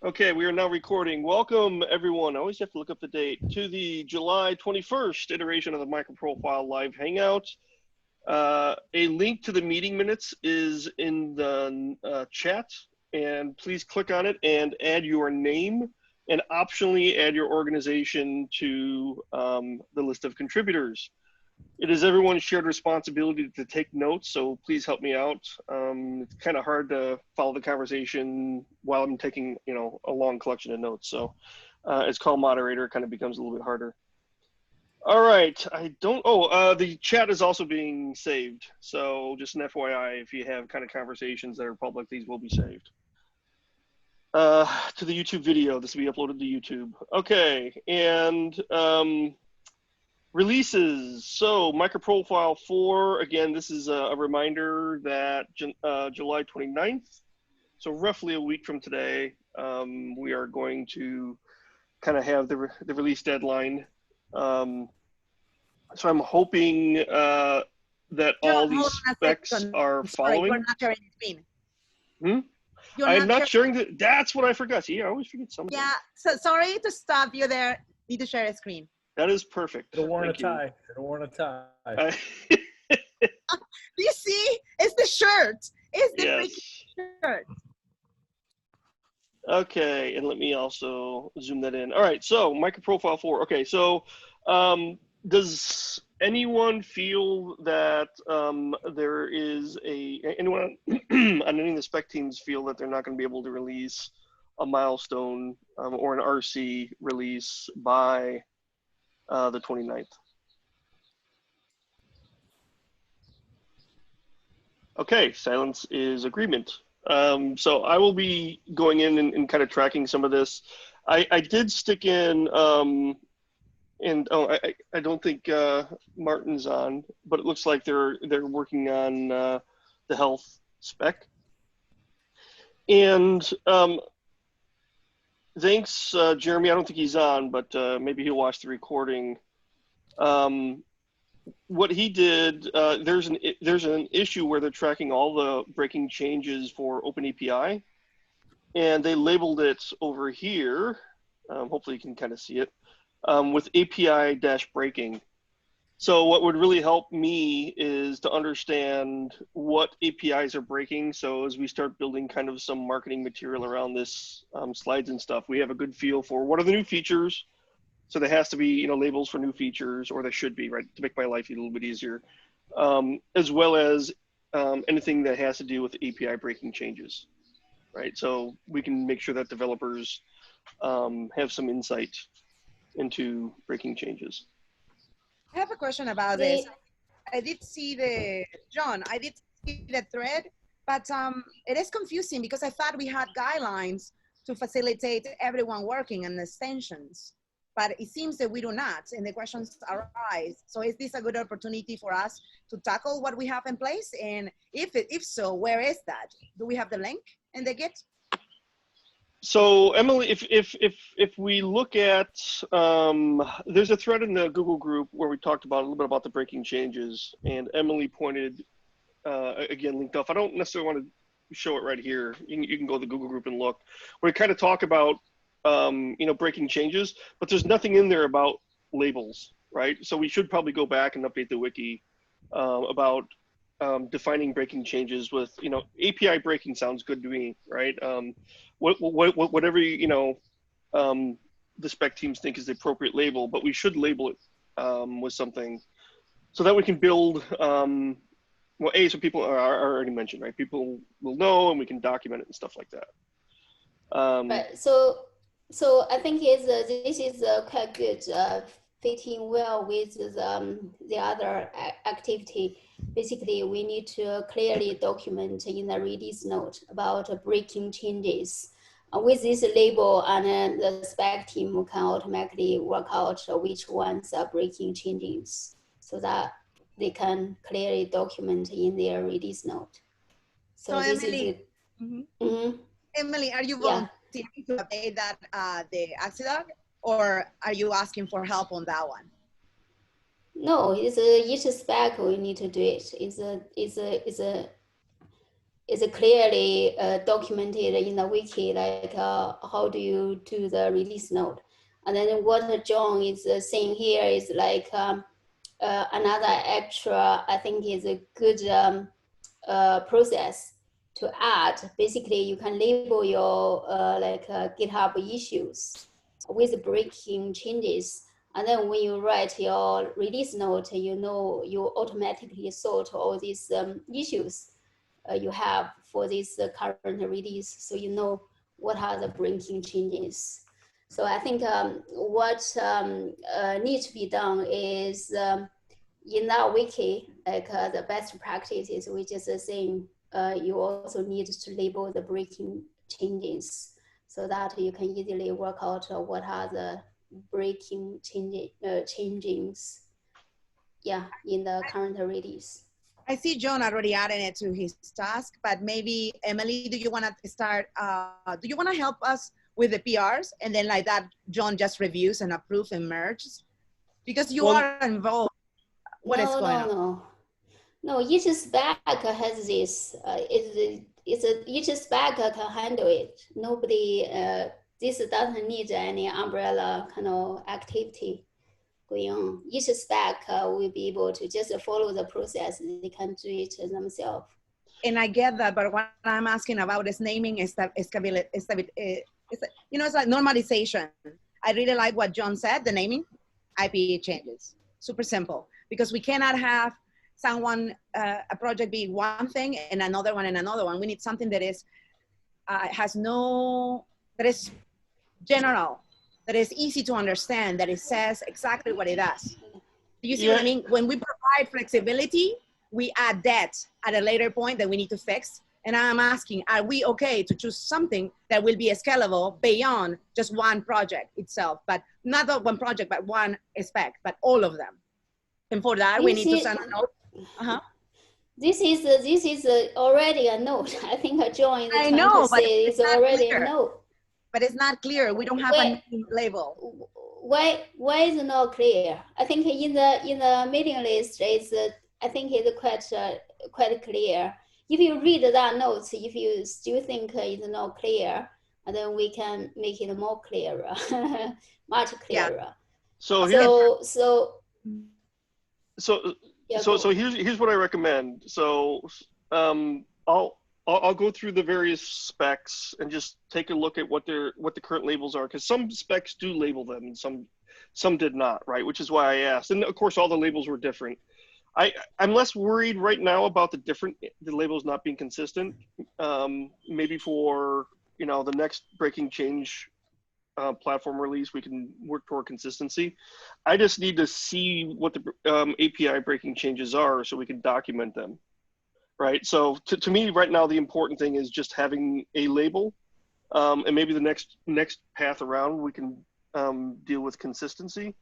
Okay, we are now recording. Welcome, everyone. I always have to look up the date to the July 21st iteration of the MicroProfile Live Hangout. A link to the meeting minutes is in the chat, and please click on it and add your name and optionally add your organization to the list of contributors. It is everyone's shared responsibility to take notes, so please help me out. It's kind of hard to follow the conversation while I'm taking, a long collection of notes. So as call moderator, it kind of becomes a little bit harder. All right, the chat is also being saved. So just an FYI, if you have kind of conversations that are public, these will be saved. To the YouTube video, this will be uploaded to YouTube. Okay, and releases. So MicroProfile 4, again, this is a reminder that July 29th, so roughly a week from today, we are going to kind of have the release deadline. So I'm hoping that all these specs are following. You're not sharing the screen. I'm not sharing the, that's what I forgot. See, I always forget something. Yeah, so sorry to stop you there. Need to share a screen. That is perfect. It'll warn a tie. It'll warn a tie. Do you see? It's the shirt. It's the freaking shirt. Okay, and let me also zoom that in. All right, so MicroProfile 4. Okay, so does anyone feel that there is anyone on any of the spec teams feel that they're not going to be able to release a milestone or an RC release by the 29th? Okay, silence is agreement. So I will be going in and kind of tracking some of this. I did stick in, I don't think Martin's on, but it looks like they're working on the health spec. And thanks, Jeremy. I don't think he's on, but maybe he'll watch the recording. What he did, there's an issue where they're tracking all the breaking changes for OpenAPI, and they labeled it over here. Hopefully you can kind of see it with API-breaking. So what would really help me is to understand what APIs are breaking. So as we start building kind of some marketing material around this, slides and stuff, we have a good feel for what are the new features. So there has to be, labels for new features, or there should be, right, to make my life a little bit easier, as well as anything that has to do with API breaking changes, right? So we can make sure that developers have some insight into breaking changes. I have a question about this. I did see the thread, but it is confusing because I thought we had guidelines to facilitate everyone working on extensions, but it seems that we do not, and the questions arise. So is this a good opportunity for us to tackle what we have in place? And if so, where is that? Do we have the link in the Git? So Emily, if we look at, there's a thread in the Google group where we talked about a little bit about the breaking changes, and Emily pointed, again, linked off. I don't necessarily want to show it right here. You can go to the Google group and look. We kind of talk about, breaking changes, but there's nothing in there about labels, right? So we should probably go back and update the wiki about defining breaking changes with, API breaking sounds good to me, right? Whatever, the spec teams think is the appropriate label, but we should label it with something so that we can build, so people are already mentioned, right? People will know and we can document it and stuff like that. Right. So I think this is quite good, fitting well with the other activity. Basically, we need to clearly document in the release note about breaking changes. With this label, and the spec team can automatically work out which ones are breaking changes so that they can clearly document in their release note. So this Emily, is it. Emily, are you volunteering to update that the Axidog, or are you asking for help on that one? No, it's each spec we need to do it. is clearly documented in the wiki, like how do you do the release note. And then what John is saying here is like another extra, I think is a good process to add. Basically, you can label your GitHub issues with breaking changes. And then when you write your release note, you know, you automatically sort all these issues you have for this current release. So you know what are the breaking changes. So I think what needs to be done is in that wiki, like the best practices, we just saying you also need to label the breaking changes so that you can easily work out what are the breaking changes, yeah, in the current release. I see John already adding it to his task, but maybe Emily, do you want to start? Do you want to help us with the PRs, and then like that, John just reviews and approves and merges, because you are involved. What is going on? No, each spec has this. Each spec can handle it. Nobody. This doesn't need any umbrella kind of activity going on. Each spec will be able to just follow the process. They can do it themselves. And I get that, but what I'm asking about is naming you know, it's like normalization. I really like what John said, the naming, IP changes. Super simple, because we cannot have someone, a project be one thing and another one and another one. We need something that is, that is general, that is easy to understand, that it says exactly what it does. Do you see what I mean? When we provide flexibility, we add that at a later point that we need to fix. And I'm asking, are we okay to choose something that will be scalable beyond just one project itself, but not one project, but one spec, but all of them? And for that, we need to send a note. This is already a note. I think John is trying to say it's already a note. But it's not clear. We don't have a label. Why is it not clear? I think in the mailing list is I think it's quite clear. If you read that note, if you still think it's not clear, and then we can make it more clearer, much clearer. Yeah. So here's what I recommend. So I'll go through the various specs and just take a look at what the current labels are, because some specs do label them and some did not, right? Which is why I asked. And of course, all the labels were different. I'm less worried right now about the labels not being consistent. Maybe for the next breaking change platform release, we can work toward consistency. I just need to see what the API breaking changes are so we can document them, right? So to me right now, the important thing is just having a label, and maybe the next path around we can deal with consistency.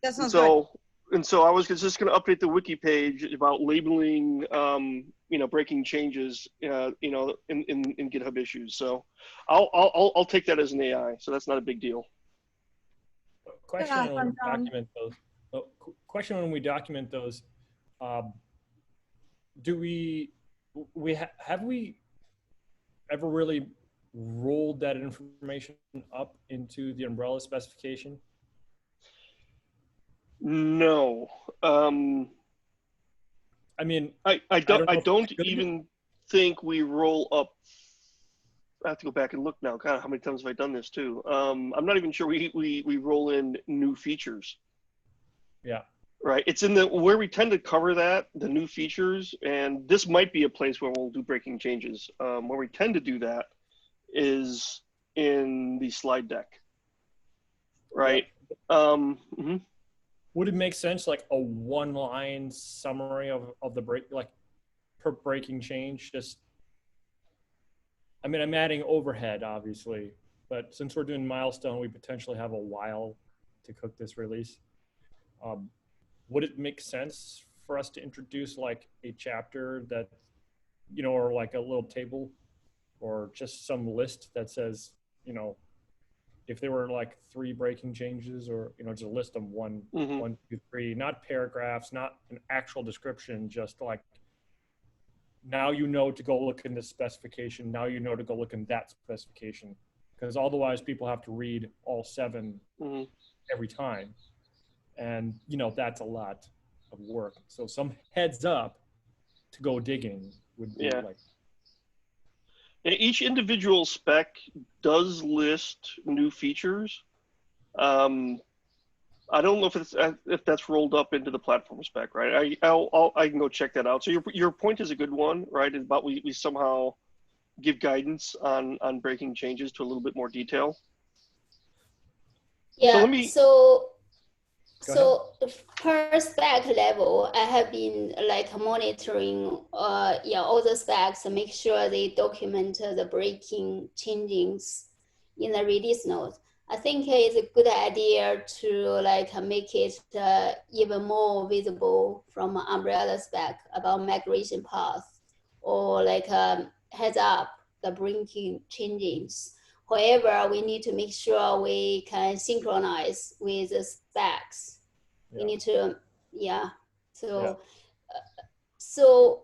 That sounds good. And so I was just going to update the wiki page about labeling, breaking changes, in GitHub issues. So I'll take that as an AI. So that's not a big deal. Question when we document those. Question when we document those. Have we ever really rolled that information up into the umbrella specification? No. I mean, I don't even think we roll up. I have to go back and look now. God, how many times have I done this too? I'm not even sure we roll in new features. Yeah. Right. It's in where we tend to cover that, the new features, and this might be a place where we'll do breaking changes. Where we tend to do that is in the slide deck. Right. Yeah. Would it make sense, like a one-line summary of the per breaking change? I mean, I'm adding overhead, obviously, but since we're doing milestone, we potentially have a while to cook this release. Would it make sense for us to introduce like a chapter that, or like a little table or just some list that says, if there were like 3 breaking changes, or just list them 1, 2, 3, not paragraphs, not an actual description, just like now you know to go look in this specification. Now you know to go look in that specification, because otherwise people have to read all 7 every time. And, you know, that's a lot of work. So some heads up to go digging would be like. Each individual spec does list new features. I don't know if that's rolled up into the platform spec, right? I can go check that out. So your point is a good one, right? It's about we somehow give guidance on breaking changes to a little bit more detail. Yeah. So per spec level, I have been like monitoring all the specs and make sure they document the breaking changes in the release notes. I think it's a good idea to like make it even more visible from umbrella spec about migration path, or like heads up the breaking changes. However, we need to make sure we can synchronize with the specs. We need to, So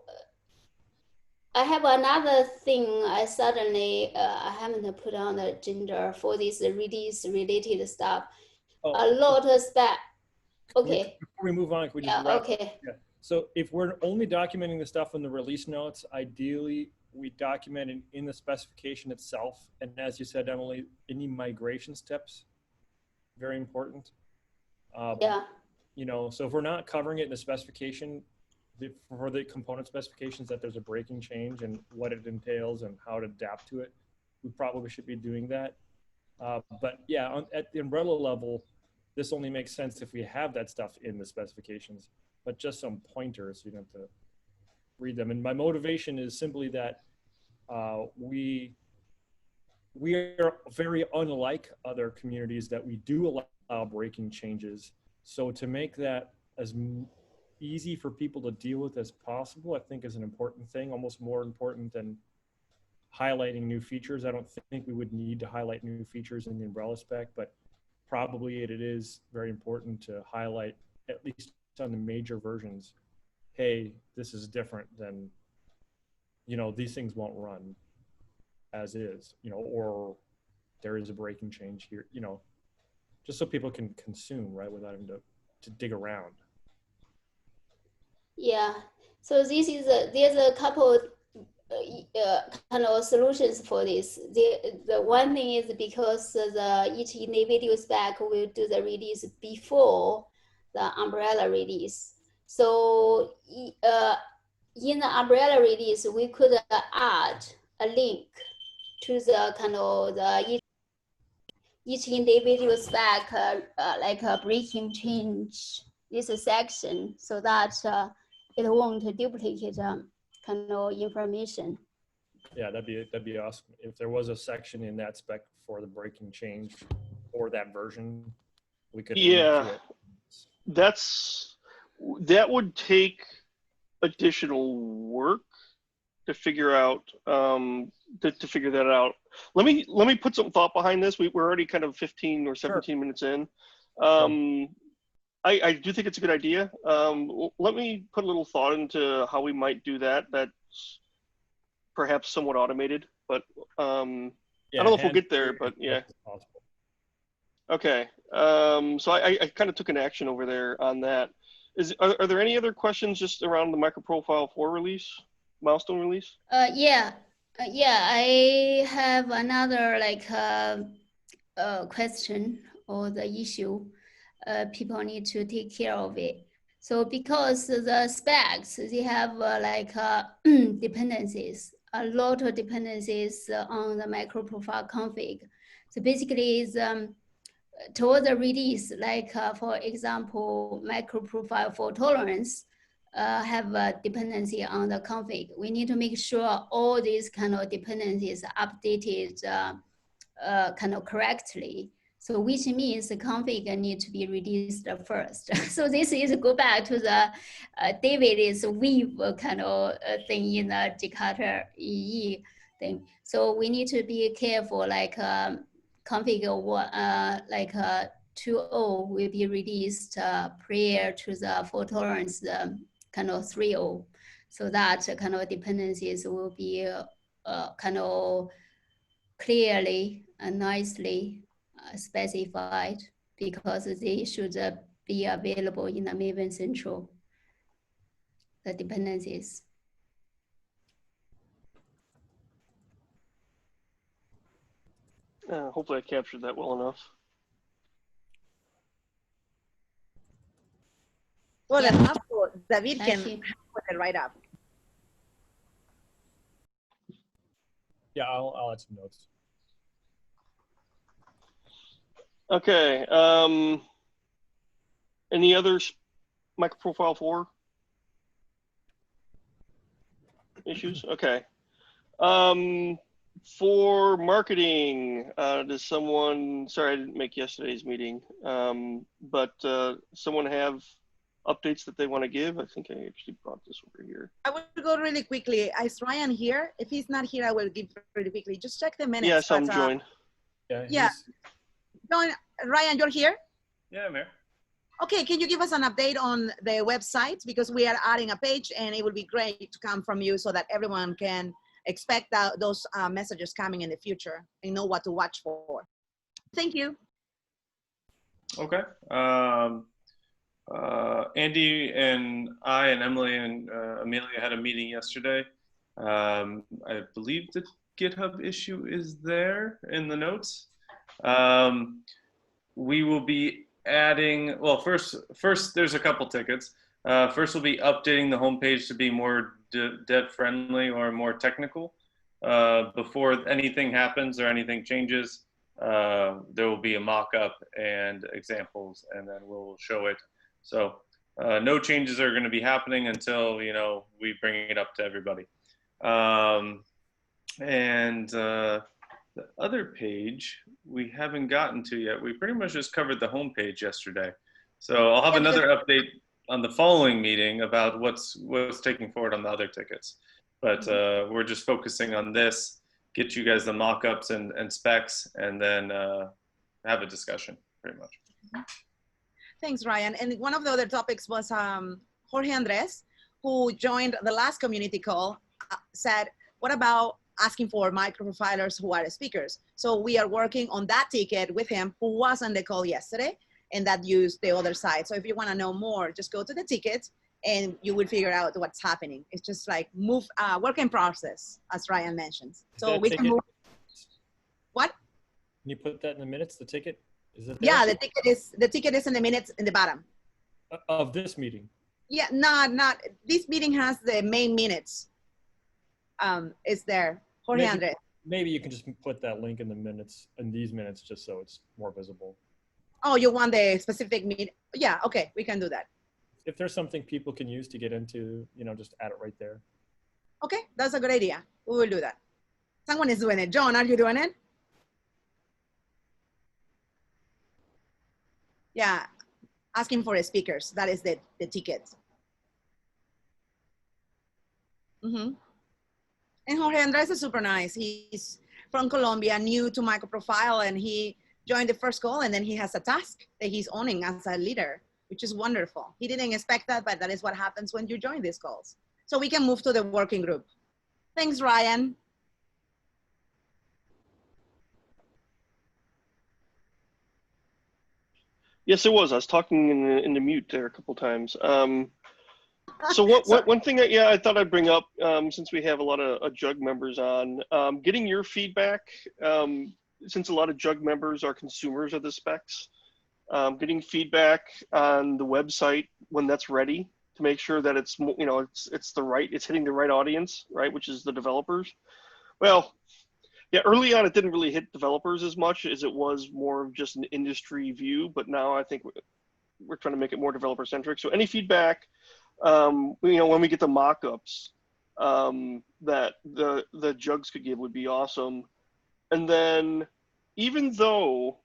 I have another thing I suddenly, I haven't put on the agenda for this release related stuff. A lot of spec. Okay. Before we move on, can we just wrap up? Yeah. So if we're only documenting the stuff in the release notes, ideally we document it in the specification itself. And as you said, Emily, any migration steps, very important. You know, so if we're not covering it in the specification, for the component specifications, that there's a breaking change and what it entails and how to adapt to it, we probably should be doing that. But yeah, at the umbrella level, this only makes sense if we have that stuff in the specifications, but just some pointers, you don't have to read them. And my motivation is simply that we are very unlike other communities that we do allow breaking changes. So to make that as easy for people to deal with as possible, I think is an important thing, almost more important than highlighting new features. I don't think we would need to highlight new features in the umbrella spec, but probably it is very important to highlight, at least on the major versions, hey, this is different than, you know, these things won't run as is, you know, or there is a breaking change here, you know, just so people can consume, right, without having to dig around. Yeah, so this is there's a couple kind of solutions for this. The one thing is because each individual spec will do the release before the umbrella release. So in the umbrella release, we could add a link to the kind of each individual spec like a breaking change this section, so that it won't duplicate kind of information. Yeah, that'd be awesome. If there was a section in that spec for the breaking change or that version, we could. Yeah, that would take additional work to figure out to figure that out. Let me put some thought behind this. We're already kind of 15 or 17 minutes in. I do think it's a good idea. Let me put a little thought into how we might do that. That's perhaps somewhat automated, but I don't know if we'll get there, but yeah. Okay, so I kind of took an action over there on that. Are there any other questions just around the MicroProfile 4 release, milestone release? Yeah, I have another like question or the issue. People need to take care of it. So because the specs, they have like dependencies, a lot of dependencies on the MicroProfile config. So basically is toward the release, like for example, MicroProfile for tolerance have a dependency on the config. We need to make sure all these kind of dependencies are updated kind of correctly. So which means the config need to be released first. So this is go back to the David's weave kind of thing in the Jakarta EE thing. So we need to be careful, like config like 2.0 will be released prior to the fault tolerance kind of 3.0. so that kind of dependencies will be kind of clearly and nicely specified, because they should be available in the Maven Central, the dependencies. Hopefully I captured that well enough. Well, Yeah. enough so David Thank can you. put it right up. Yeah, I'll add some notes. Okay. Any other MicroProfile 4 issues? Okay. For marketing, does someone, sorry, I didn't make yesterday's meeting, but someone have updates that they want to give? I think I actually brought this over here. I will go really quickly. Is Ryan here? If he's not here, I will give really quickly. Just check the minutes. Yeah, some but, join. Yeah. John, Ryan, you're here? Yeah, I'm here. Okay, can you give us an update on the website? Because we are adding a page and it would be great to come from you so that everyone can expect those messages coming in the future and know what to watch for. Thank you. Okay. Andy and I and Emily and Amelia had a meeting yesterday. I believe the GitHub issue is there in the notes. We will be adding, well, first there's a couple tickets. First we'll be updating the homepage to be more dev friendly or more technical. Before anything happens or anything changes, there will be a mock-up and examples, and then we'll show it. So no changes are going to be happening until, you know, we bring it up to everybody. The other page we haven't gotten to yet. We pretty much just covered the homepage yesterday. So I'll have another update on the following meeting about what's taking forward on the other tickets. But we're just focusing on this, get you guys the mock-ups and specs, and then have a discussion, pretty much. Thanks, Ryan. And one of the other topics was Jorge Andres, who joined the last community call, said, what about asking for microprofilers who are speakers? So we are working on that ticket with him, who was on the call yesterday, and that used the other side. So if you want to know more, just go to the ticket and you will figure out what's happening. It's just like work in process, as Ryan mentions. So we can move. What? Can you put that in the minutes, the ticket? Is it there? Yeah, the ticket is in the minutes in the bottom. Of this meeting? Yeah, not, this meeting has the main minutes. It's there. Jorge Andres. Maybe you can just put that link in the minutes, in these minutes, just so it's more visible. Oh, you want the specific meeting? Yeah, okay, we can do that. If there's something people can use to get into, you know, just add it right there. Okay, that's a good idea. We will do that. Someone is doing it. John, are you doing it? Yeah, asking for speakers. That is the ticket. Mm-hmm. And Jorge Andres is super nice. He's from Colombia, new to MicroProfile, and he joined the first call, and then he has a task that he's owning as a leader, which is wonderful. He didn't expect that, but that is what happens when you join these calls. So we can move to the working group. Thanks, Ryan. Yes, it was. I was talking in the mute there a couple times. So one thing that, I thought I'd bring up, since we have a lot of JUG members on, getting your feedback, since a lot of JUG members are consumers of the specs, getting feedback on the website when that's ready to make sure that it's, you know, it's hitting the right audience, right, which is the developers. Well, yeah, early on it didn't really hit developers as much as it was more of just an industry view, but now I think we're trying to make it more developer centric. So any feedback, you know, when we get the mock-ups that the jugs could give would be awesome. And then even though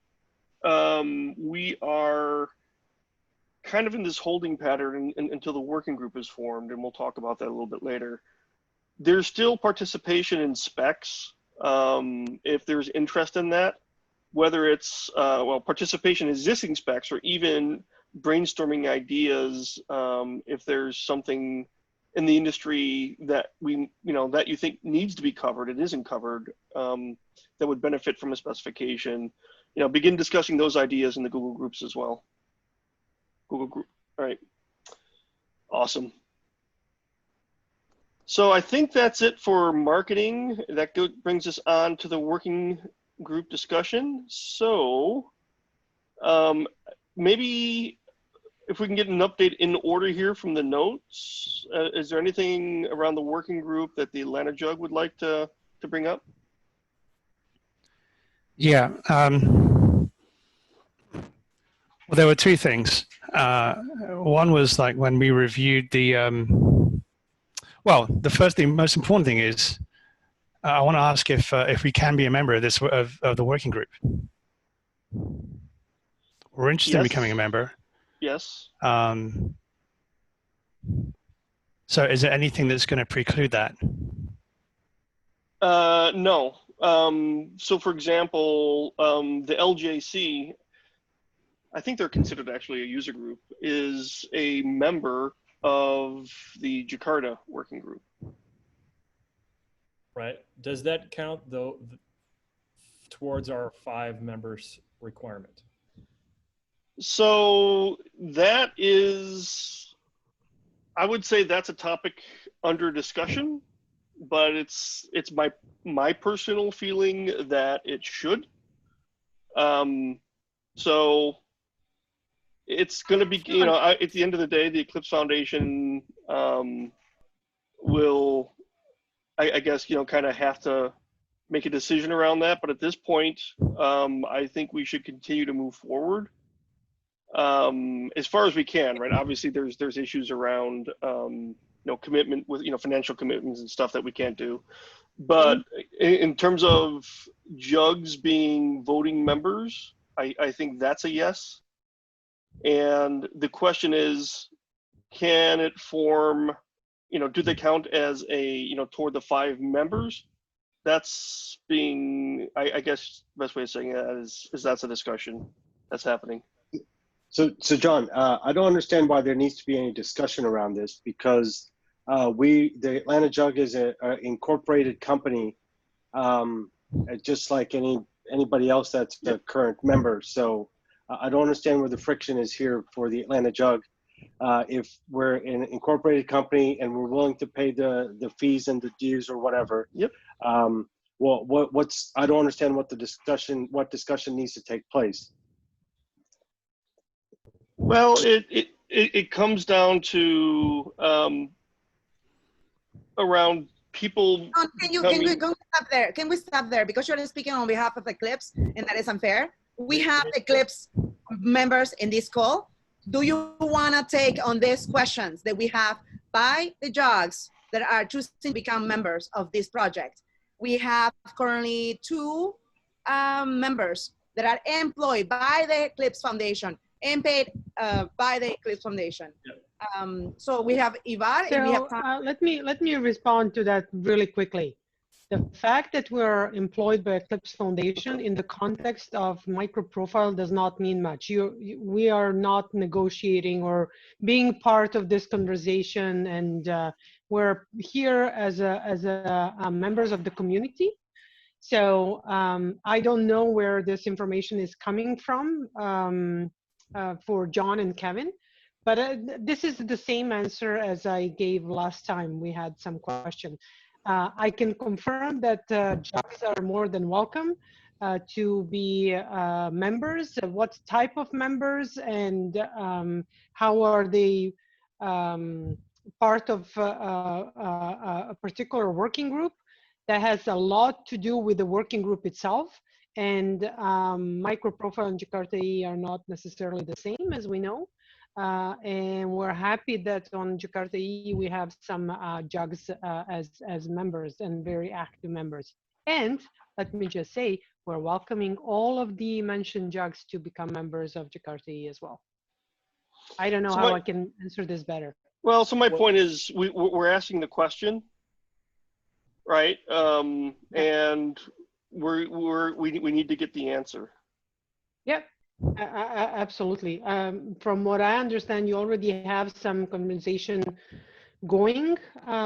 we are kind of in this holding pattern until the working group is formed, and we'll talk about that a little bit later, there's still participation in specs if there's interest in that, whether it's participation in existing specs or even brainstorming ideas if there's something in the industry that that you think needs to be covered and isn't covered, that would benefit from a specification. Begin discussing those ideas in the Google groups as well. Google group. All right. Awesome. So I think that's it for marketing. That brings us on to the working group discussion. So maybe if we can get an update in order here from the notes, is there anything around the working group that the Atlanta Jug would like to bring up? Yeah. Well, there were two things. One was like when we reviewed the, well, the first thing, most important thing is, I want to ask if we can be a member of this of the working group. We're interested in becoming a member. Yes. So is there anything that's going to preclude that? No. So for example, the LJC, I think they're considered actually a user group, is a member of the Jakarta working group. Right. Does that count though towards our 5 members requirement? So that is, I would say that's a topic under discussion, but it's my personal feeling that it should. So it's going to be, at the end of the day, the Eclipse Foundation will, I guess, kind of have to make a decision around that. But at this point, I think we should continue to move forward as far as we can, right? Obviously, there's issues around, commitment with, financial commitments and stuff that we can't do. But in terms of jugs being voting members, I think that's a yes. And the question is, can it form, do they count as a, toward the 5 members? That's being, I guess, the best way of saying that is that's a discussion that's happening. So John, I don't understand why there needs to be any discussion around this, because the Atlanta Jug is an incorporated company, just like anybody else that's a current member. So I don't understand where the friction is here for the Atlanta Jug. If we're an incorporated company and we're willing to pay the fees and the dues or whatever. Yep. Well, I don't understand what discussion needs to take place. Well, it comes down to around people. Can we stop there? Can we stop there? Because you're speaking on behalf of Eclipse, and that is unfair. We have Eclipse members in this call. Do you want to take on these questions that we have by the jugs that are choosing to become members of this project? We have currently 2 members that are employed by the Eclipse Foundation and paid by the Eclipse Foundation. Yep. So we have Ivar. So and we have let me respond to that really quickly. The fact that we're employed by Eclipse Foundation in the context of MicroProfile does not mean much. We are not negotiating or being part of this conversation, and we're here as members of the community. So I don't know where this information is coming from for John and Kevin, but this is the same answer as I gave last time we had some question. I can confirm that jugs are more than welcome to be members. What type of members, and how are they part of a particular working group? That has a lot to do with the working group itself. And MicroProfile and Jakarta EE are not necessarily the same, as we know. And we're happy that on Jakarta EE we have some jugs as members, and very active members. And let me just say, we're welcoming all of the mentioned jugs to become members of Jakarta EE as well. I don't know how I can answer this better. Well, so my point is, we're asking the question, right? And we need to get the answer. Yep. Absolutely. From what I understand, you already have some conversation going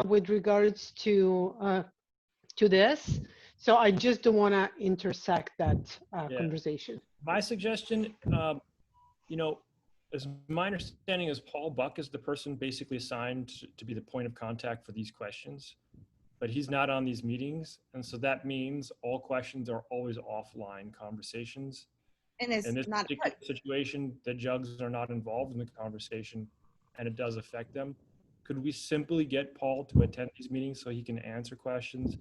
with regards to this. So I just don't want to intersect that conversation. My suggestion, you know, as my understanding is Paul Buck is the person basically assigned to be the point of contact for these questions, but he's not on these meetings. And so that means all questions are always offline conversations. And it's in this not particular situation, the jugs are not involved in the conversation and it does affect them. Could we simply get Paul to attend these meetings so he can answer questions?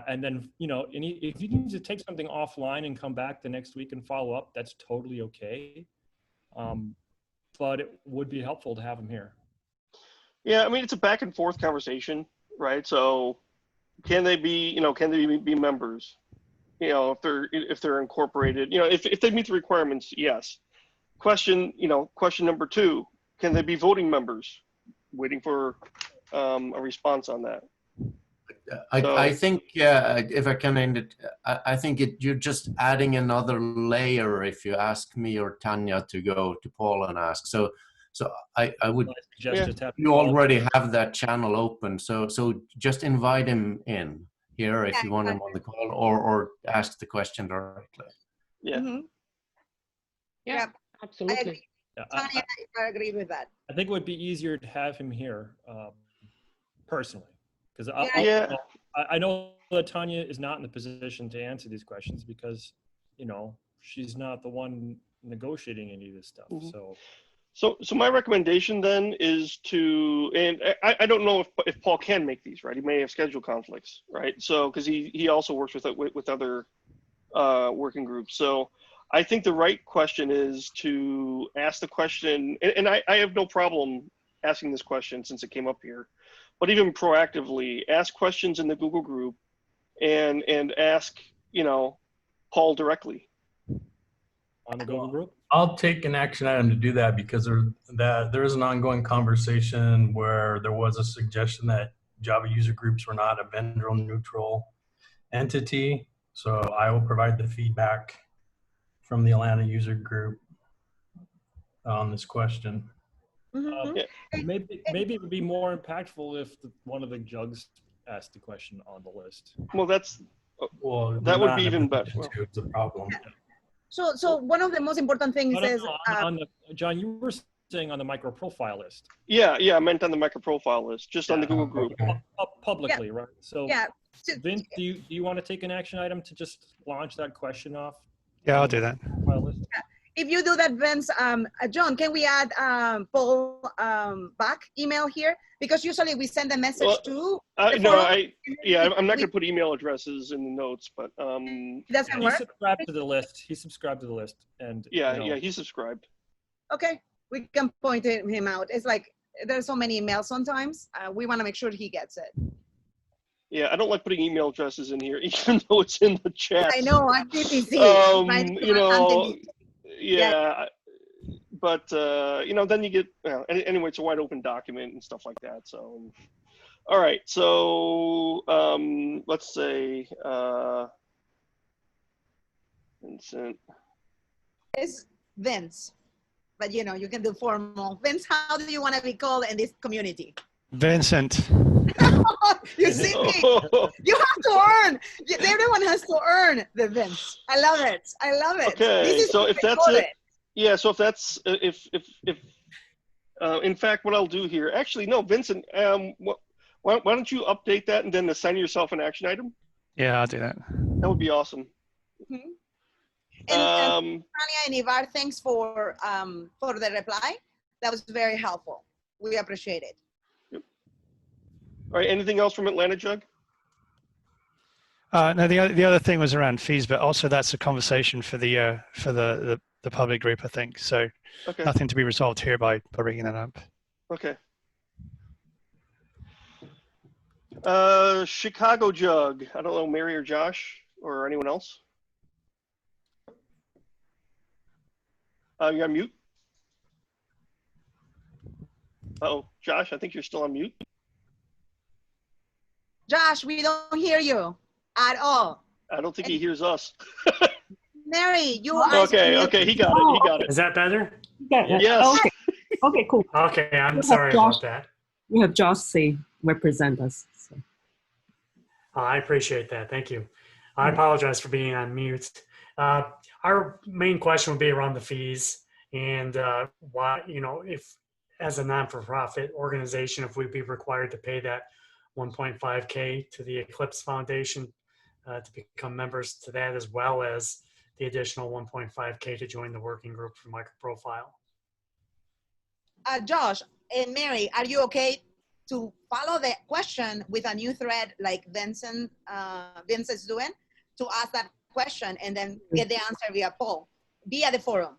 And then, you know, if he needs to take something offline and come back the next week and follow up, that's totally okay. But it would be helpful to have him here. Yeah, I mean, it's a back and forth conversation, right? So can they be, you know, can they be members? You know, if they're incorporated, you know, if they meet the requirements, yes. Question number 2, can they be voting members? Waiting for a response on that. I think, if I can end it, I think you're just adding another layer if you ask me or Tanya to go to Paul and ask. So I would suggest you already have that channel open. So just invite him in here if you want him on the call, or ask the question directly. Yeah. Mm-hmm. Yeah, absolutely. Tanya, I agree with that. I think it would be easier to have him here personally. Because I know that Tanya is not in the position to answer these questions because, you know, she's not the one negotiating any of this stuff. Mm-hmm. So my recommendation then is to, and I don't know if Paul can make these, right? He may have schedule conflicts, right? So because he also works with other working groups. So I think the right question is to ask the question, and I have no problem asking this question since it came up here. But even proactively, ask questions in the Google group and ask, you know, Paul directly. On the Google group? I'll take an action item to do that because there is an ongoing conversation where there was a suggestion that Java user groups were not a vendor neutral entity. So I will provide the feedback from the Atlanta user group on this question. Mm-hmm. Maybe it would be more impactful if one of the jugs asked the question on the list. Well, that would be even better. It's a problem. So one of the most important things is John, you were saying on the MicroProfile list. Yeah, I meant on the MicroProfile list, just on the Google group. Publicly, right? So yeah. Vince, do you want to take an action item to just launch that question off? Yeah, I'll do that. If you do that, Vince, John, can we add Paul back email here? Because usually we send a message to. I'm not going to put email addresses in the notes, but it doesn't work. He subscribed to the list. He subscribed to the list, and he subscribed. Okay, we can point him out. It's like there's so many emails sometimes. We want to make sure he gets it. Yeah, I don't like putting email addresses in here, even though it's in the chat. I know, I'm busy. You know. Yeah, but you know, then you get anyway. It's a wide open document and stuff like that. So, all right. So let's say Vincent. It's Vince, but you know, you can do formal. Vince, how do you want to be called in this community? Vincent. You see, you have to earn. Everyone has to earn the Vince. I love it. Okay, so if that's it, yeah. So if that's if in fact, what I'll do here, actually, no, Vincent. Why don't you update that and then assign yourself an action item? Yeah, I'll do that. That would be awesome. Mm-hmm. And Tanya and Ivar, thanks for the reply. That was very helpful. We appreciate it. All right. Anything else from Atlanta Jug? No, the other thing was around fees, but also that's a conversation for the public group, I think. So nothing to be resolved here by bringing that up. Okay. Chicago Jug. I don't know, Mary or Josh or anyone else. You're on mute. Uh-oh, Josh, I think you're still on mute. Josh, we don't hear you at all. I don't think he hears us. Mary, you are. Okay, he got it. He got it. Is that better? Yes. Okay, cool. Okay, I'm sorry about that. we have Josh say represent us. So. I appreciate that. Thank you. I apologize for being on mute. Our main question would be around the fees and why, you know, if as a non-for-profit organization, if we'd be required to pay that 1.5K to the Eclipse Foundation to become members to that, as well as the additional 1.5K to join the working group for MicroProfile. Josh and Mary, are you okay to follow the question with a new thread like Vincent's doing, to ask that question and then get the answer via poll, via the forum?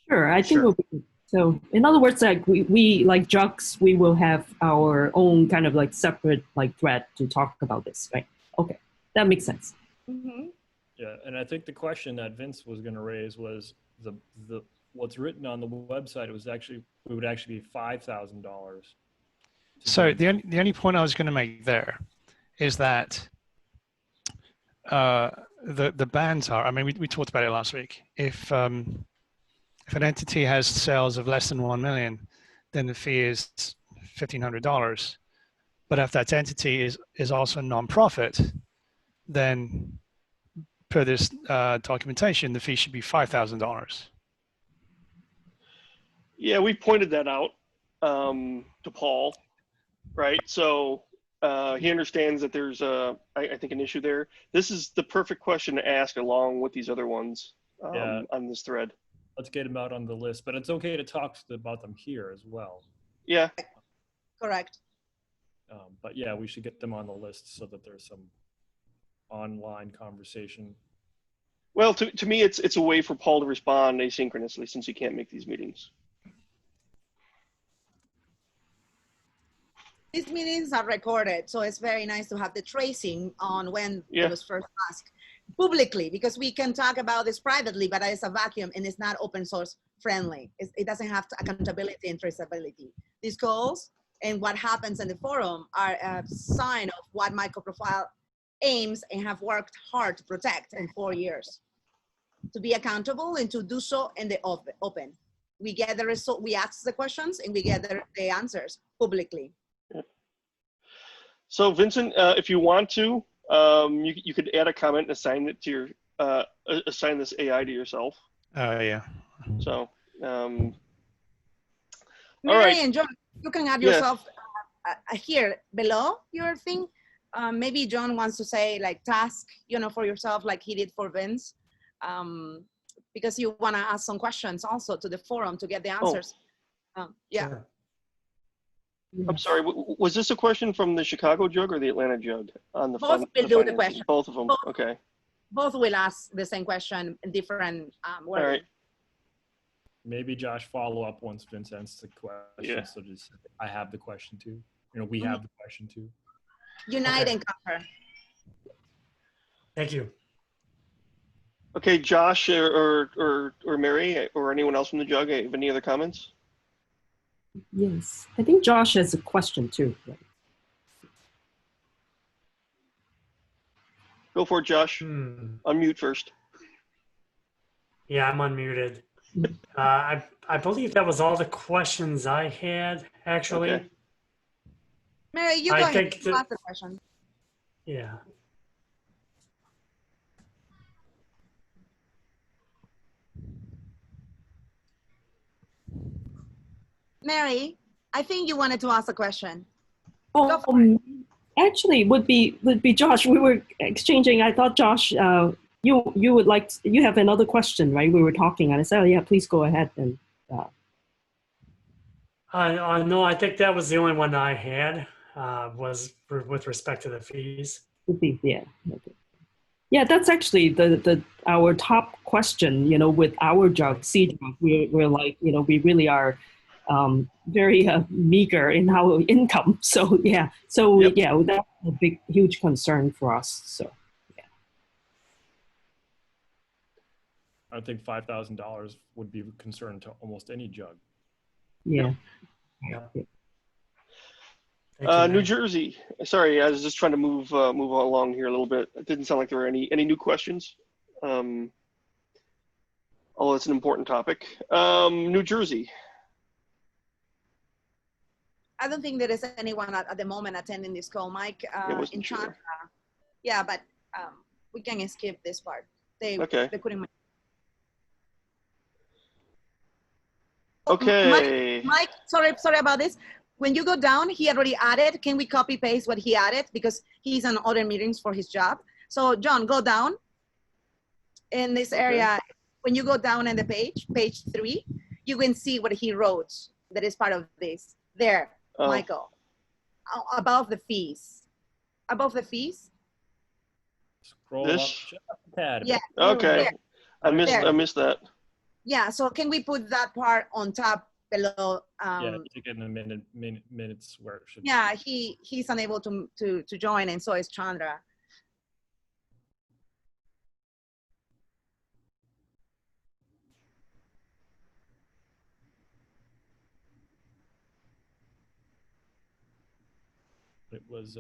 Sure, I think we'll be, so in other words, like we like Jux, we will have our own kind of like separate like thread to talk about this, right? Okay, that makes sense. Mm-hmm. Yeah, and I think the question that Vince was going to raise was the what's written on the website. It was actually, it would actually be $5,000. So the only point I was going to make there is that the bans are, I mean, we talked about it last week. If an entity has sales of less than 1 million, then the fee is $1,500. But if that entity is also a non-profit, then per this documentation, the fee should be $5,000. Yeah, we pointed that out to Paul, right? So he understands that there's I think an issue there. This is the perfect question to ask along with these other ones on this thread. Let's get them out on the list, but it's okay to talk about them here as well. Yeah. Correct. But yeah, we should get them on the list so that there's some online conversation. Well, to me, it's a way for Paul to respond asynchronously since he can't make these meetings. These meetings are recorded, so it's very nice to have the tracing on when it was first asked publicly, because we can talk about this privately, but it's a vacuum and it's not open source friendly. It doesn't have accountability and traceability. These calls and what happens in the forum are a sign of what MicroProfile aims and have worked hard to protect in 4 years. To be accountable and to do so in the open. We get the result, we ask the questions and we get the answers publicly. So Vincent, if you want to, you could add a comment and assign it to your, assign this AI to yourself. Yeah. So, Mary all right. and John, you can add yourself here below your thing. Maybe John wants to say like task, you know, for yourself, like he did for Vince, because you want to ask some questions also to the forum to get the answers. Yeah. Sure. I'm sorry, was this a question from the Chicago jug or the Atlanta jug? On the both will do the question. Both of them, okay. Both will ask the same question in different words. All right. Maybe Josh follow up once Vince answers the question. Yeah. So just, I have the question too. You know, we have the question too. Unite and conquer. Thank you. Okay, Josh or Mary or anyone else from the jug, have any other comments? Yes, I think Josh has a question too. Right? Go for it, Josh. Unmute first. Yeah, I'm unmuted. I believe that was all the questions I had, actually. Okay. Mary, you go ahead and ask the question. Yeah. Mary, I think you wanted to ask a question. Oh, actually, would be Josh. We were exchanging. I thought Josh, you would like you have another question, right? We were talking, and I said, oh, yeah, please go ahead. And no, I think that was the only one I had. Was with respect to the fees. Yeah. Okay. Yeah, that's actually our top question. You know, with our jug, we're like, you know, we really are. Very meager in our income. So yeah, yeah, that's a huge concern for us. So yeah, I think $5,000 would be a concern to almost any jug. Yeah. New Jersey. Sorry, I was just trying to move along here a little bit. It didn't sound like there were any new questions. Although it's an important topic. New Jersey. I don't think there is anyone at the moment attending this call. Mike, in sure. Chandra. Yeah, but we can skip this part. They couldn't. Okay. Mike, sorry about this. When you go down, he already added. Can we copy paste what he added? Because he's on other meetings for his job. So John, go down in this area. When you go down in the page 3, you can see what he wrote that is part of this. There, Michael, above the fees. Above the fees. Scroll up just a tad. Yeah. Okay. I missed that. Yeah, so can we put that part on top below? Yeah, take it in the minutes where it should. Yeah, he's unable to join, and so is Chandra. It was.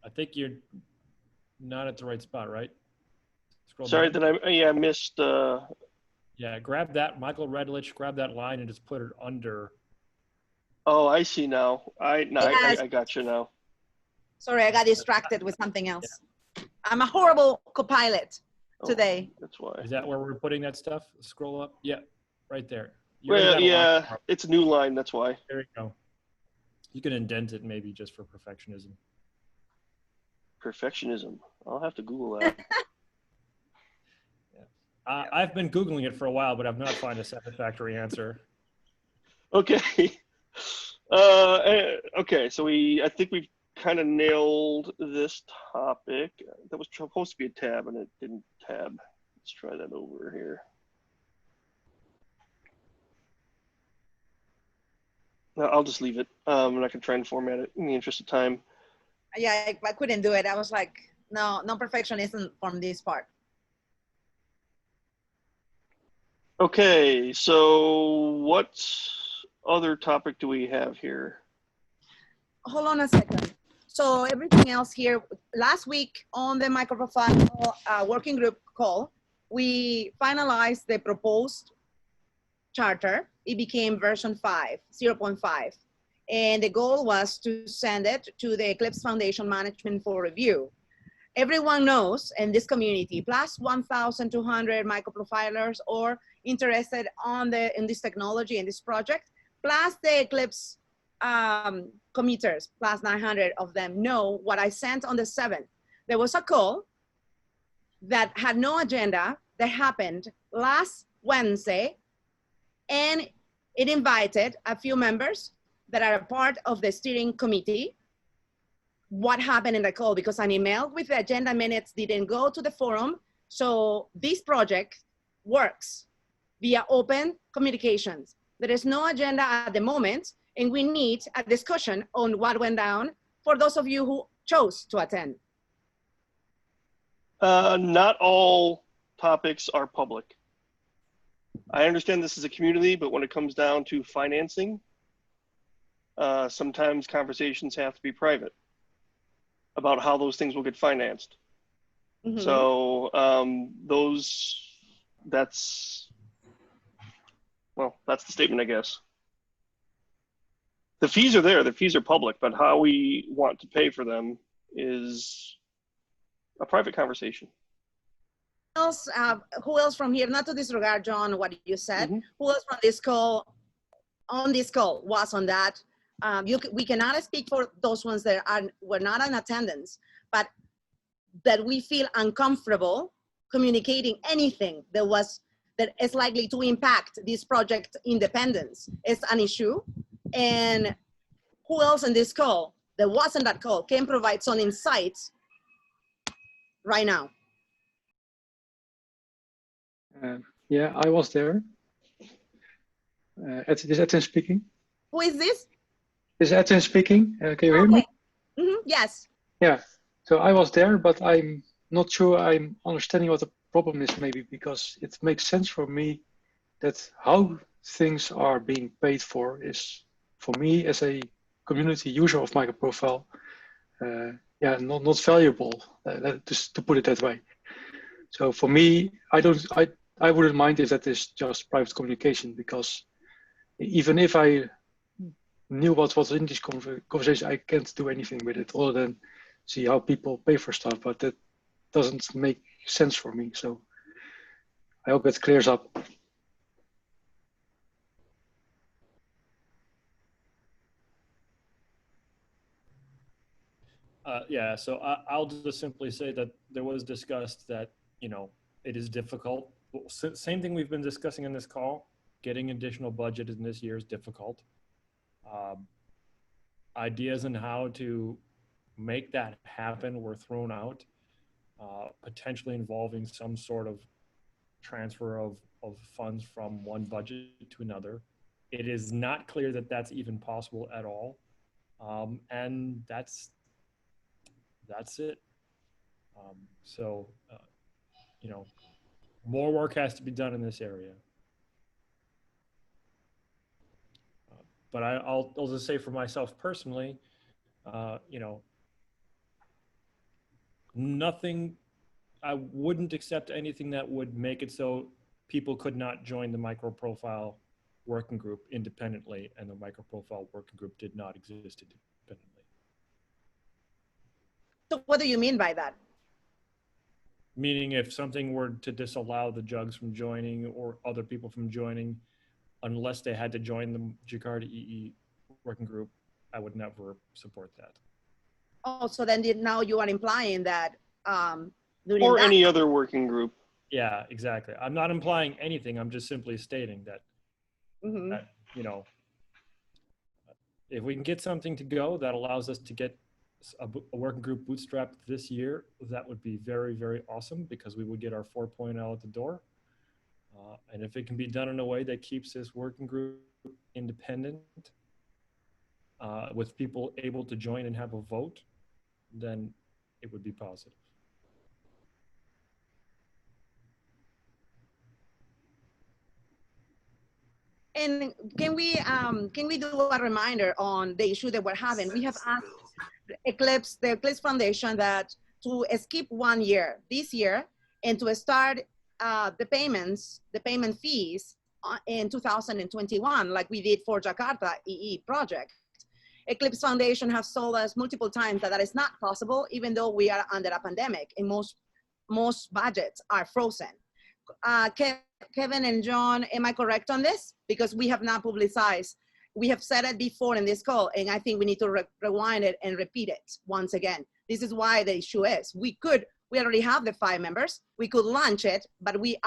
I think you're not at the right spot, right? Scroll Sorry down. that I missed. Yeah, grab that, Michael Redlich, grab that line and just put it under. Oh, I see now. I got you now. Sorry, I got distracted with something else. Yeah. I'm a horrible co-pilot today. That's why. Is that where we're putting that stuff? Scroll up. Yeah, right there. Well, yeah, it's a new line. That's why. There you go. You can indent it maybe just for perfectionism. Perfectionism. I'll have to Google that. I've been Googling it for a while, but I've not found a satisfactory answer. Okay. Okay, so I think we've kind of nailed this topic. That was supposed to be a tab and it didn't tab. Let's try that over here. No, I'll just leave it. And I can try and format it in the interest of time. Yeah, I couldn't do it. I was like, no perfectionism from this part. Okay, so what other topic do we have here? Hold on a second. So everything else here, last week on the MicroProfile working group call, we finalized the proposed charter. It became version 5, 0.5. And the goal was to send it to the Eclipse Foundation Management for review. Everyone knows in this community, plus 1,200 microprofilers or interested in this technology, in this project, plus the Eclipse committers, plus 900 of them know what I sent on the 7th. There was a call that had no agenda that happened last Wednesday, and it invited a few members that are a part of the steering committee. What happened in the call, because an email with the agenda minutes didn't go to the forum. So this project works via open communications. There is no agenda at the moment, and we need a discussion on what went down for those of you who chose to attend. Not all topics are public. I understand this is a community, but when it comes down to financing, sometimes conversations have to be private about how those things will get financed. Mm-hmm. So that's the statement, I guess. The fees are there, the fees are public, but how we want to pay for them is a private conversation. Who else from here, not to disregard, John, what you said, mm-hmm. Who else from this call, on this call was on that? We cannot speak for those ones that were not in attendance, but that we feel uncomfortable communicating anything that is likely to impact this project independence is an issue. And who else in this call that wasn't that call can provide some insights right now? Yeah, I was there. Is Etienne speaking? Who is this? Is Etienne speaking? Can you hear me? Mm-hmm. Yes. Yeah, so I was there, but I'm not sure I'm understanding what the problem is, maybe, because it makes sense for me that how things are being paid for is, for me as a community user of MicroProfile, not valuable, just to put it that way. So for me, I wouldn't mind if that is just private communication, because even if I knew what was in this conversation, I can't do anything with it other than see how people pay for stuff, but that doesn't make sense for me. So I hope it clears up. Yeah, so I'll just simply say that there was discussed that, you know, it is difficult. Same thing we've been discussing in this call. Getting additional budget in this year is difficult. Ideas on how to make that happen were thrown out, potentially involving some sort of transfer of funds from one budget to another. It is not clear that that's even possible at all. And that's it. So, you know, more work has to be done in this area. But I'll just say for myself personally, you know, nothing, I wouldn't accept anything that would make it so people could not join the MicroProfile working group independently, and the MicroProfile working group did not exist independently. So what do you mean by that? Meaning if something were to disallow the jugs from joining or other people from joining, unless they had to join the Jakarta EE working group, I would never support that. Oh, so then now you are implying that or any other working group. Yeah, exactly. I'm not implying anything. I'm just simply stating that, that, you know, if we can get something to go that allows us to get a working group bootstrapped this year, that would be very, very awesome, because we would get our 4.0 at the door. And if it can be done in a way that keeps this working group independent, with people able to join and have a vote, then it would be positive. And can we do a reminder on the issue that we're having? We have asked the Eclipse Foundation that to skip 1 year this year and to start the payment fees in 2021, like we did for Jakarta EE project. Eclipse Foundation has told us multiple times that that is not possible, even though we are under a pandemic and most budgets are frozen. Kevin and John, am I correct on this? Because we have not publicized. We have said it before in this call, and I think we need to rewind it and repeat it once again. This is why the issue is, we already have the 5 members. We could launch it, but we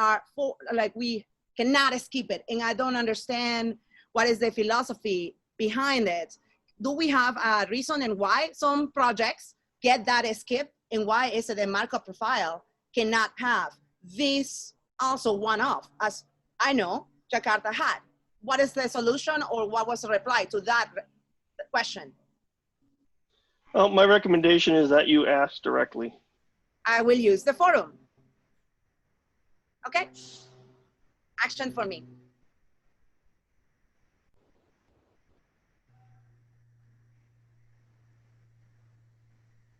cannot skip it. And I don't understand what is the philosophy behind it. Do we have a reason and why some projects get that skip, and why is it that MicroProfile cannot have this also one-off, as I know Jakarta had? What is the solution, or what was the reply to that question? Well, my recommendation is that you ask directly. I will use the forum. Okay? Action for me.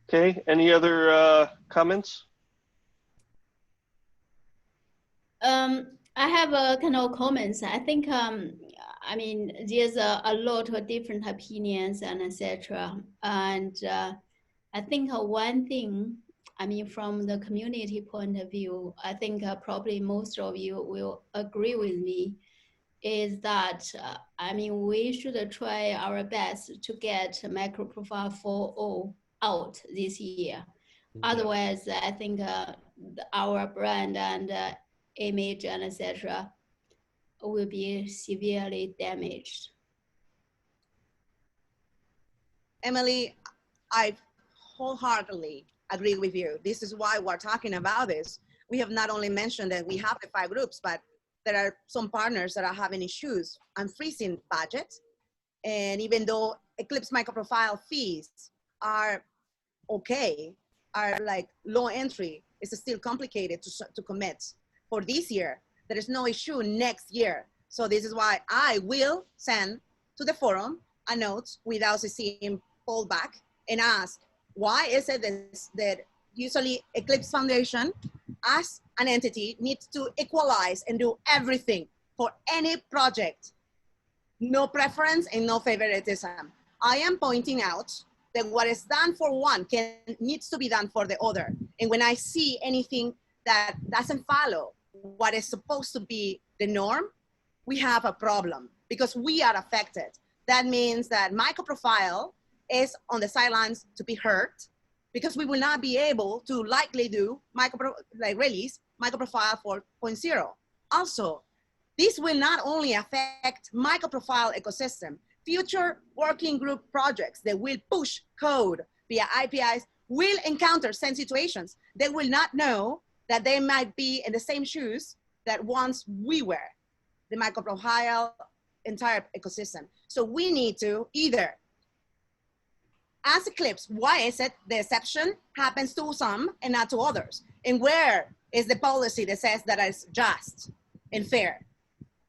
Okay, any other comments? I have a kind of comments. I think, I mean, there's a lot of different opinions and etc. And I think one thing, I mean, from the community point of view, I think probably most of you will agree with me, is that, I mean, we should try our best to get MicroProfile 4.0 out this year. Yeah. Otherwise, I think our brand and image and etc. will be severely damaged. Emily, I wholeheartedly agree with you. This is why we're talking about this. We have not only mentioned that we have the 5 groups, but there are some partners that are having issues. I'm freezing budgets. And even though Eclipse MicroProfile fees are okay, are like low entry, it's still complicated to commit. For this year, there is no issue next year. So this is why I will send to the forum a note without seeing pulled back and ask, why is it that usually Eclipse Foundation as an entity, needs to equalize and do everything for any project. No preference and no favoritism. I am pointing out that what is done for one needs to be done for the other. And when I see anything that doesn't follow what is supposed to be the norm, we have a problem because we are affected. That means that MicroProfile is on the sidelines to be hurt because we will not be able to likely do release MicroProfile 4.0. Also, this will not only affect MicroProfile ecosystem, future working group projects that will push code via APIs will encounter same situations. They will not know that they might be in the same shoes that once we were, the MicroProfile entire ecosystem. So we need to either ask Eclipse, why is it the exception happens to some and not to others? And where is the policy that says that it's just and fair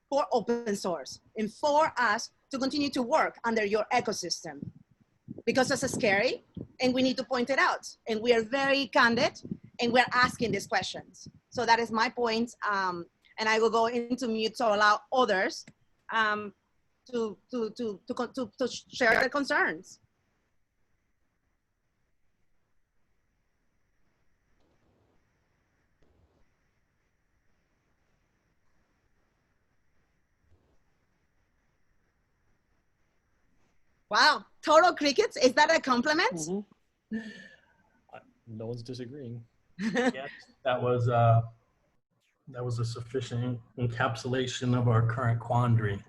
for open source and for us to continue to work under your ecosystem? Because it's scary and we need to point it out. And we are very candid and we're asking these questions. So that is my point. And I will go into mute to allow others to share their concerns. Wow, total crickets, is that a compliment? Mm-hmm. No one's disagreeing. Yes, that was a sufficient encapsulation of our current quandary.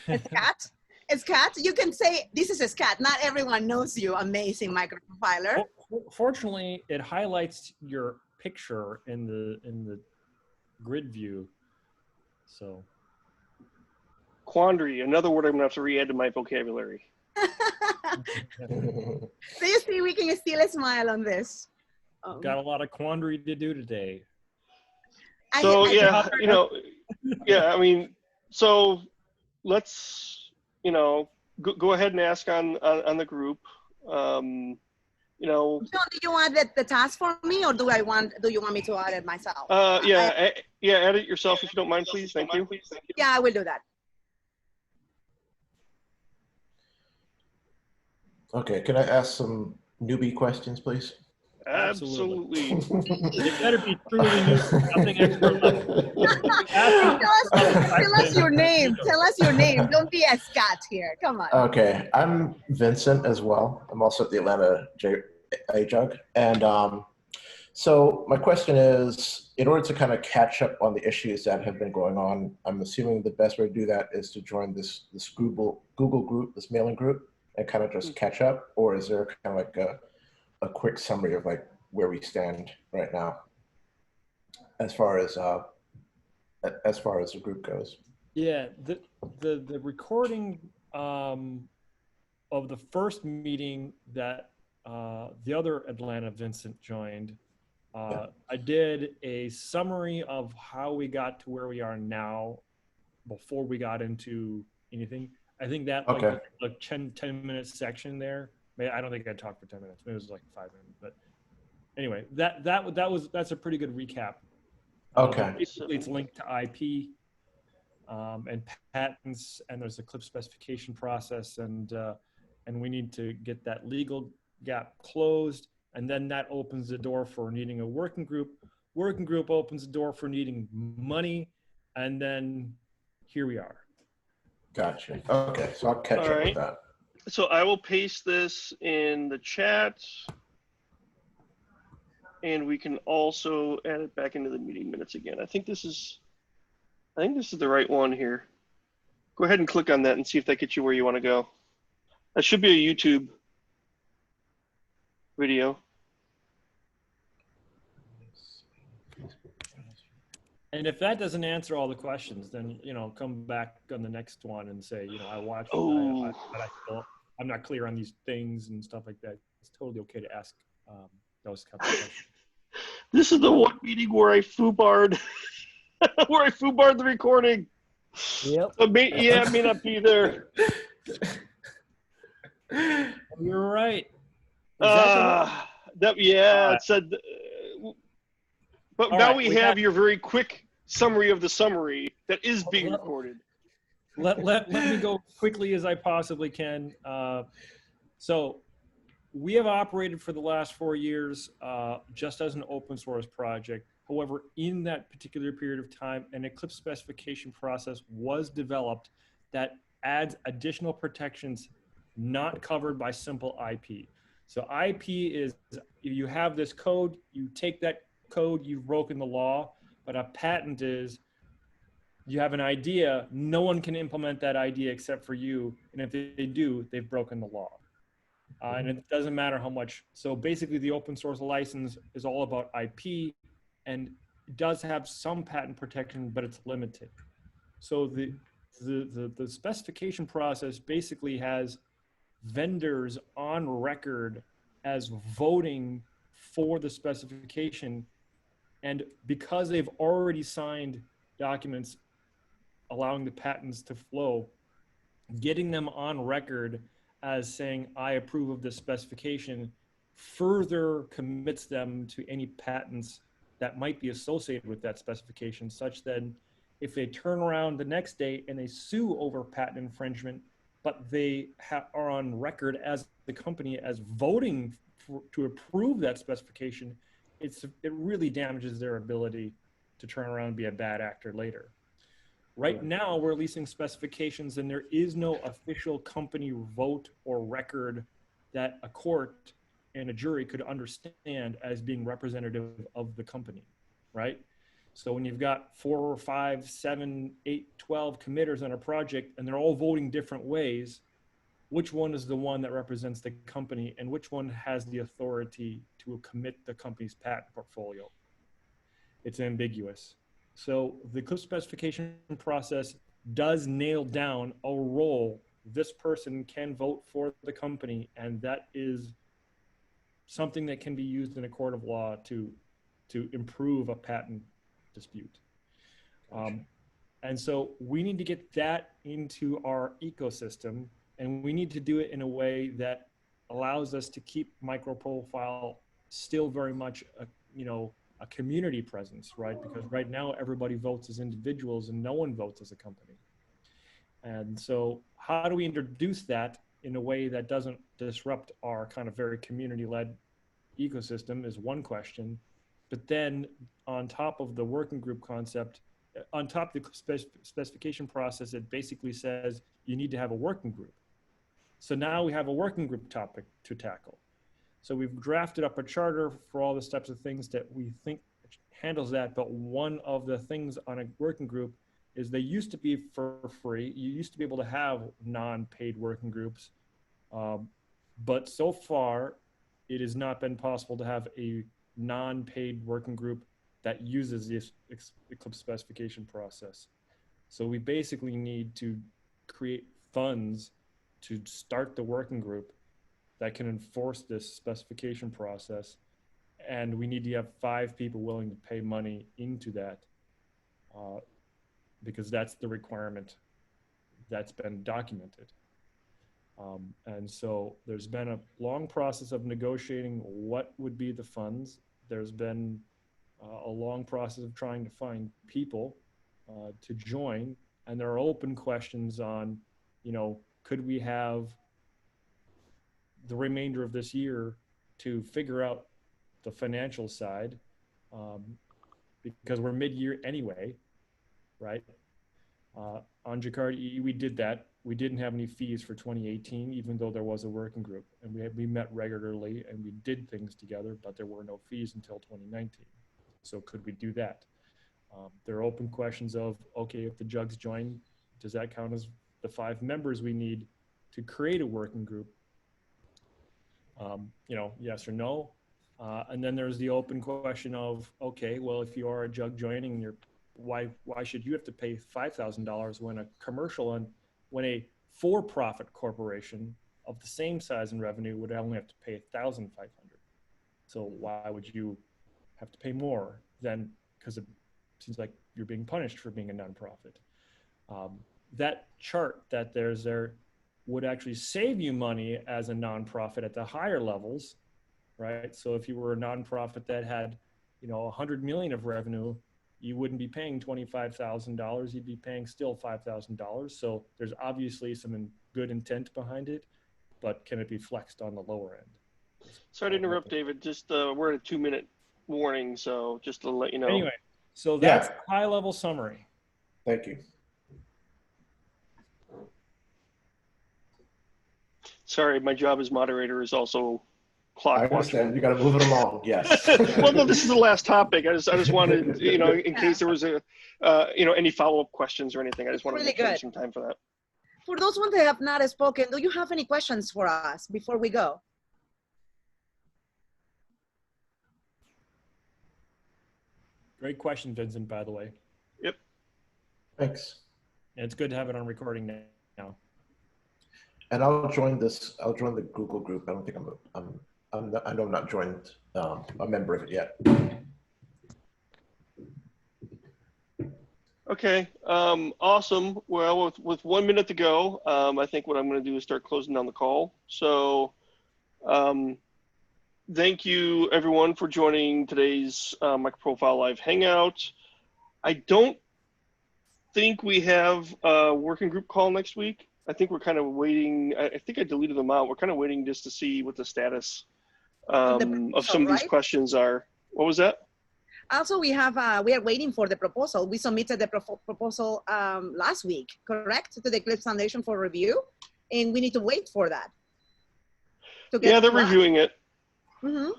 It's Kat? It's Kat? You can say, this is a Kat. Not everyone knows you, amazing MicroProfiler. Fortunately, it highlights your picture in the grid view, so. Quandary, another word I'm gonna have to re-add to my vocabulary. So you see, we can still smile on this. Got a lot of quandary to do today. So yeah, you know, yeah, I mean, so let's, you know, go ahead and ask on the group. You know, John, do you want the task for me, or do you want me to add it myself? Yeah, add it yourself if you don't mind, please. Thank you. Yeah, I will do that. Okay, can I ask some newbie questions, please? Absolutely. It better be truly new, nothing extra level. Tell us your name. Tell us your name. Don't be a Scott here. Come on. Okay, I'm Vincent as well. I'm also at the Atlanta AJUG. And so my question is, in order to kind of catch up on the issues that have been going on, I'm assuming the best way to do that is to join this Google group, this mailing group, and kind of just catch up? Or is there kind of like a quick summary of like where we stand right now as far as the group goes? Yeah, the recording of the first meeting that the other Atlanta Vincent joined, I did a summary of how we got to where we are now before we got into anything. I think that like 10-minute section there. I don't think I talked for 10 minutes. Maybe it was like 5 minutes. But anyway, that's a pretty good recap. Okay. Basically, it's linked to IP and patents, and there's a clip specification process, and we need to get that legal gap closed, and then that opens the door for needing a working group. Working group opens the door for needing money, and then here we are. Gotcha. Okay, so I'll catch up with that. So I will paste this in the chat, and we can also add it back into the meeting minutes again. I think this is the right one here. Go ahead and click on that and see if that gets you where you want to go. That should be a YouTube video. And if that doesn't answer all the questions, then, you know, come back on the next one and say, you know, I watched it, but I'm not clear on these things and stuff like that. It's totally okay to ask those kinds of questions. This is the one meeting where I foobarred, the recording. Yep. It may not be there. You're right. It said. But now we have your very quick summary of the summary that is being recorded. Let me go quickly as I possibly can. So we have operated for the last 4 years just as an open source project. However, in that particular period of time, an Eclipse specification process was developed that adds additional protections not covered by simple IP. So IP is, if you have this code, you take that code, you've broken the law. But a patent is, you have an idea, no one can implement that idea except for you. And if they do, they've broken the law. And it doesn't matter how much. So basically the open source license is all about IP and it does have some patent protection, but it's limited. So the specification process basically has vendors on record as voting for the specification. And because they've already signed documents allowing the patents to flow, getting them on record as saying, I approve of this specification, further commits them to any patents that might be associated with that specification, such that if they turn around the next day and they sue over patent infringement, but they are on record as the company as voting to approve that specification, it really damages their ability to turn around and be a bad actor later. Right now, we're releasing specifications and there is no official company vote or record that a court and a jury could understand as being representative of the company, right? So when you've got 4 or 5, 7, 8, 12 committers on a project and they're all voting different ways, which one is the one that represents the company and which one has the authority to commit the company's patent portfolio? It's ambiguous. So the Eclipse specification process does nail down a role. This person can vote for the company, and that is something that can be used in a court of law to improve a patent dispute. And so we need to get that into our ecosystem, and we need to do it in a way that allows us to keep MicroProfile still very much a community presence, right? Because right now everybody votes as individuals and no one votes as a company. And so how do we introduce that in a way that doesn't disrupt our kind of very community-led ecosystem is one question. But then on top of the working group concept, on top of the specification process, it basically says you need to have a working group. So now we have a working group topic to tackle. So we've drafted up a charter for all the steps of things that we think handles that. But one of the things on a working group is they used to be for free. You used to be able to have non-paid working groups. But so far, it has not been possible to have a non-paid working group that uses this Eclipse specification process. So we basically need to create funds to start the working group that can enforce this specification process. And we need to have 5 people willing to pay money into that because that's the requirement that's been documented. And so there's been a long process of negotiating what would be the funds. There's been a long process of trying to find people to join. And there are open questions on, could we have the remainder of this year to figure out the financial side because we're mid-year anyway, right? On Jakarta, we did that. We didn't have any fees for 2018, even though there was a working group. And we met regularly and we did things together, but there were no fees until 2019. So could we do that? There are open questions of, okay, if the jugs join, does that count as the 5 members we need to create a working group? Yes or no. And then there's the open question of, okay, well, if you are a jug joining, why should you have to pay $5,000 when a for-profit corporation of the same size and revenue would only have to pay $1,500? So why would you have to pay more than, because it seems like you're being punished for being a nonprofit? That chart that there's there would actually save you money as a nonprofit at the higher levels, right? So if you were a nonprofit that had you know, 100 million of revenue, you wouldn't be paying $25,000. You'd be paying still $5,000. So there's obviously some good intent behind it, but can it be flexed on the lower end? Sorry to interrupt, David. Just we're at a 2-minute warning, so just to let you know. Anyway, so that's high-level summary. Thank you. Sorry, my job as moderator is also clock I understand. You got to move it along. Yes. Well, no, this is the last topic. I just wanted, you know, in case there was a, you know, any follow-up questions or anything. I just wanted to make sure there's some time for that. For those ones that have not spoken, do you have any questions for us before we go? Great question, Vincent, by the way. Yep. Thanks. And it's good to have it on recording now. And I'll join this. I'll join the Google group. I don't think I know I'm not joined a member of it yet. Okay. Awesome. Well, with 1 minute to go, I think what I'm going to do is start closing down the call. So, thank you everyone for joining today's MicroProfile Live Hangout. I don't think we have a working group call next week. I think we're kind of waiting. I think I deleted them out. We're kind of waiting just to see what the status of some of these questions are. What was that? Also, we are waiting for the proposal. We submitted the proposal last week, correct, to the Eclipse Foundation for review, and we need to wait for that. Yeah, they're reviewing it. Mm-hmm.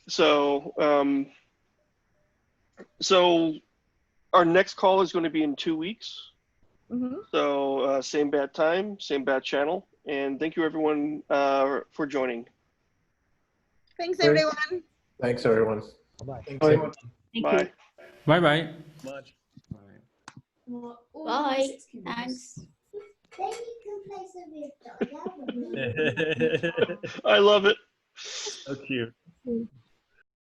So, so our next call is going to be in 2 weeks. Mm-hmm. So same bad time, same bad channel. And thank you everyone for joining. Thanks everyone. Thanks everyone. Bye. Bye. Bye. Bye-bye. Much. Bye. Thanks. I love it. So cute.